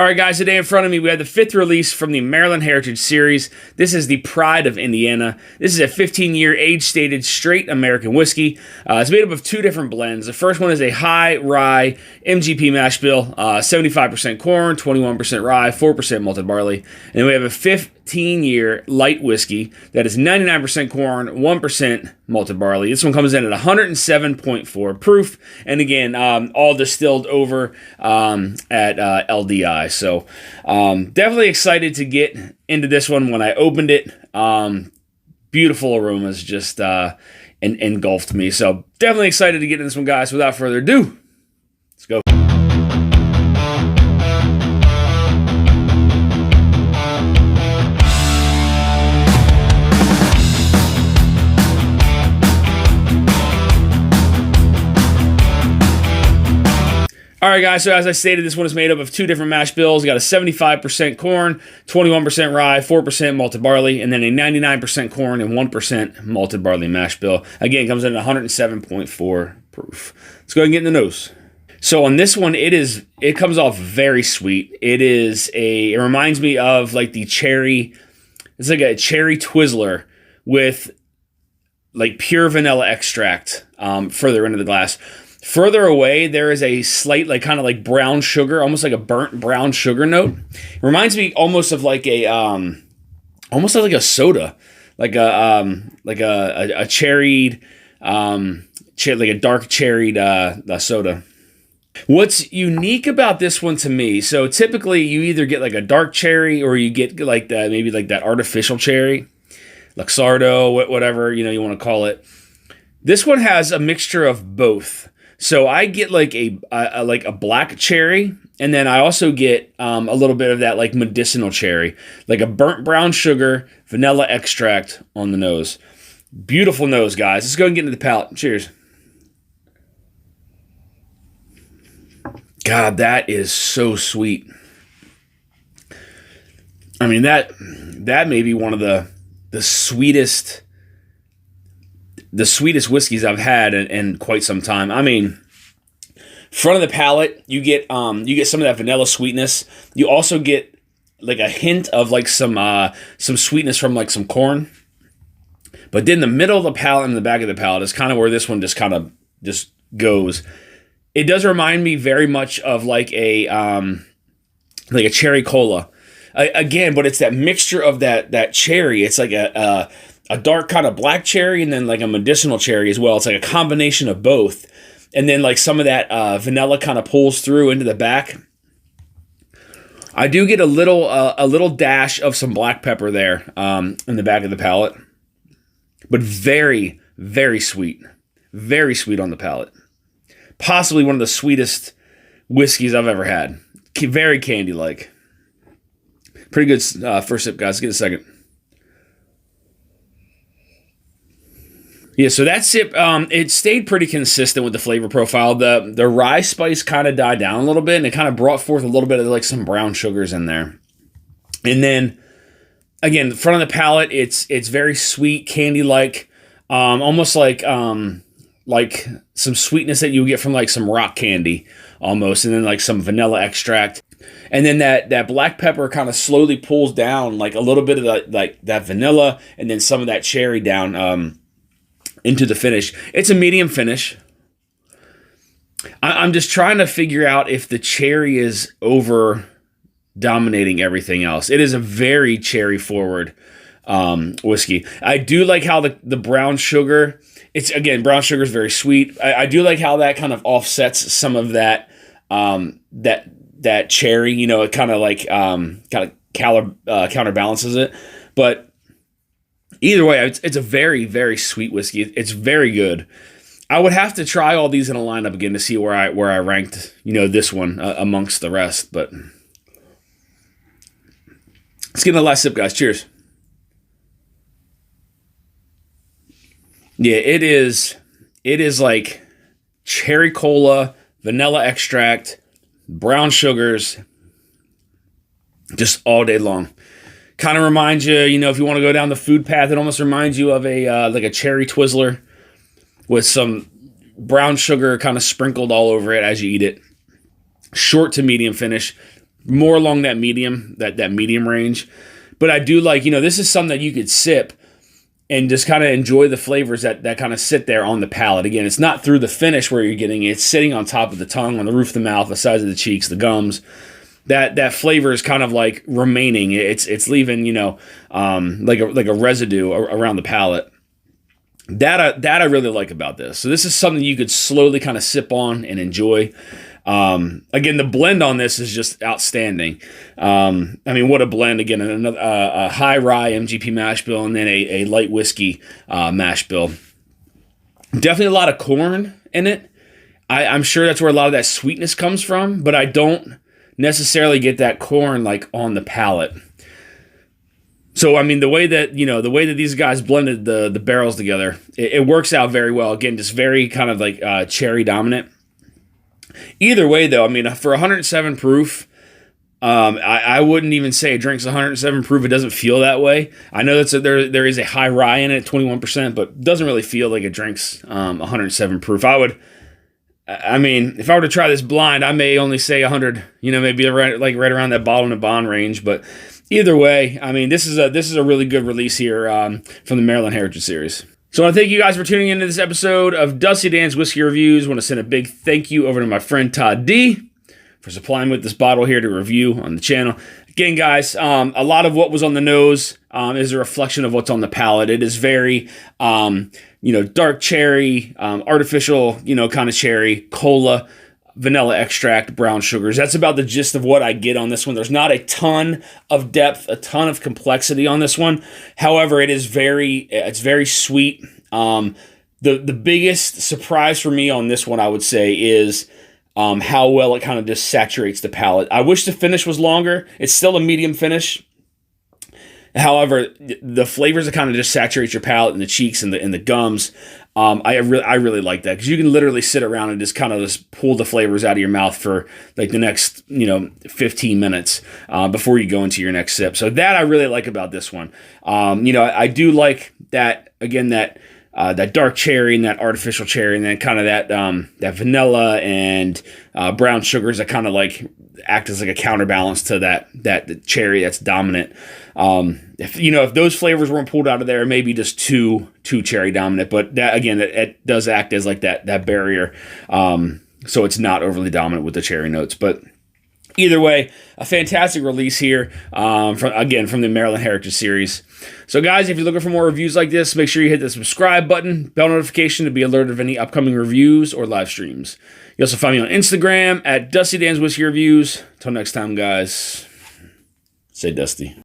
All right, guys, today in front of me, we have the 5th release from the Maryland Heritage Series. This is the Pride of Indiana. This is a 15-year age-stated straight American whiskey. It's made up of 2 different blends. The first one is a high rye MGP mash bill, 75% corn, 21% rye, 4% malted barley. And then we have a 15-year light whiskey that is 99% corn, 1% malted barley. This one comes in at 107.4 proof, and again, all distilled over at LDI. So definitely excited to get into this one. When I opened it, beautiful aromas just engulfed me. So definitely excited to get into this one, guys. Without further ado, let's go. All right, guys, so as I stated, this one is made up of 2 different mash bills. We got a 75% corn, 21% rye, 4% malted barley, and then a 99% corn and 1% malted barley mash bill. Again, it comes in at 107.4 proof. Let's go ahead and get in the nose. So on this one, it comes off very sweet. It reminds me of like the cherry, it's like a cherry Twizzler with like pure vanilla extract further into the glass. Further away, there is a slight, like kind of like brown sugar, almost like a burnt brown sugar note. It reminds me almost of like a, almost like a soda, like a cherried, like a dark cherried soda. What's unique about this one to me? So typically, you either get like a dark cherry or you get like that, maybe like that artificial cherry, Luxardo, whatever you want to call it. This one has a mixture of both. So I get like a black cherry, and then I also get a little bit of that like medicinal cherry, like a burnt brown sugar, vanilla extract on the nose. Beautiful nose, guys. Let's go and get into the palate. Cheers. God, that is so sweet. I mean, that may be one of the sweetest whiskeys I've had in quite some time. I mean, front of the palate, you get some of that vanilla sweetness. You also get like a hint of like some sweetness from like some corn. But then the middle of the palate and the back of the palate is kind of where this one just kind of just goes. It does remind me very much of like a cherry cola. Again, but it's that mixture of that cherry. It's like a dark kind of black cherry and then like a medicinal cherry as well. It's like a combination of both. And then like some of that vanilla kind of pulls through into the back. I do get a little dash of some black pepper there in the back of the palate. But very, very sweet. Very sweet on the palate. Possibly one of the sweetest whiskeys I've ever had. Very candy-like. Pretty good first sip, guys. Let's get a second. Yeah, so that sip, it stayed pretty consistent with the flavor profile. The rye spice kind of died down a little bit, and it kind of brought forth a little bit of like some brown sugars in there. And then, again, the front of the palate, it's very sweet, candy-like, almost like some sweetness that you get from like some rock candy, almost, and then like some vanilla extract. And then that black pepper kind of slowly pulls down like a little bit of that vanilla, and then some of that cherry down into the finish. It's a medium finish. I'm just trying to figure out if the cherry is over dominating everything else. It is a very cherry forward whiskey. I do like how the brown sugar, brown sugar is very sweet. I do like how that kind of offsets some of that that cherry, it kind of like counterbalances it. But either way, it's a very, very sweet whiskey. It's very good. I would have to try all these in a lineup again to see where I ranked, this one amongst the rest. But let's get the last sip, guys. Cheers. Yeah, it is like cherry cola, vanilla extract, brown sugars, just all day long. Kind of reminds you, if you want to go down the food path, it almost reminds you of like a cherry Twizzler with some brown sugar kind of sprinkled all over it as you eat it. Short to medium finish. more along that medium, that medium range. But I do like, this is something that you could sip and just kind of enjoy the flavors that kind of sit there on the palate. Again, it's not through the finish where you're getting it. It's sitting on top of the tongue, on the roof of the mouth, the sides of the cheeks, the gums. That flavor is kind of like remaining. It's leaving, like a residue around the palate. That I really like about this. So this is something you could slowly kind of sip on and enjoy. Again, the blend on this is just outstanding. What a blend. Again, a high rye MGP mash bill and then a light whiskey mash bill. Definitely a lot of corn in it. I'm sure that's where a lot of that sweetness comes from, but I don't necessarily get that corn like on the palate. So, the way that these guys blended the barrels together, it works out very well. Again, just very kind of like cherry dominant. Either way, though, for 107 proof, I wouldn't even say it drinks 107 proof. It doesn't feel that way. I know there is a high rye in it, 21%, but it doesn't really feel like it drinks 107 proof. If I were to try this blind, I may only say 100, maybe right around that bottle and bond range. But either way, this is a really good release here from the Maryland Heritage Series. So I want to thank you guys for tuning into this episode of Dusty Dan's Whiskey Reviews. I want to send a big thank you over to my friend Todd D for supplying with this bottle here to review on the channel. Again, guys, a lot of what was on the nose is a reflection of what's on the palate. It is very, dark cherry, artificial, kind of cherry, cola, vanilla extract, brown sugars. That's about the gist of what I get on this one. There's not a ton of depth, a ton of complexity on this one. However, it's very sweet. The biggest surprise for me on this one, I would say, is how well it kind of just saturates the palate. I wish the finish was longer. It's still a medium finish. However, the flavors that kind of just saturate your palate and the cheeks and the gums, I really like that because you can literally sit around and just kind of just pull the flavors out of your mouth for like the next 15 minutes before you go into your next sip. So that I really like about this one. I do like that again that dark cherry and that artificial cherry and then kind of that vanilla and brown sugars that kind of like act as like a counterbalance to that cherry that's dominant. If those flavors weren't pulled out of there, maybe just too cherry dominant. But that again, it does act as like that barrier, so it's not overly dominant with the cherry notes. But either way, a fantastic release here from the Maryland Heritage Series. So guys, if you're looking for more reviews like this, make sure you hit the subscribe button, bell notification to be alerted of any upcoming reviews or live streams. You also find me on Instagram at Dusty Dan's Whiskey Reviews. Until next time, guys, stay dusty.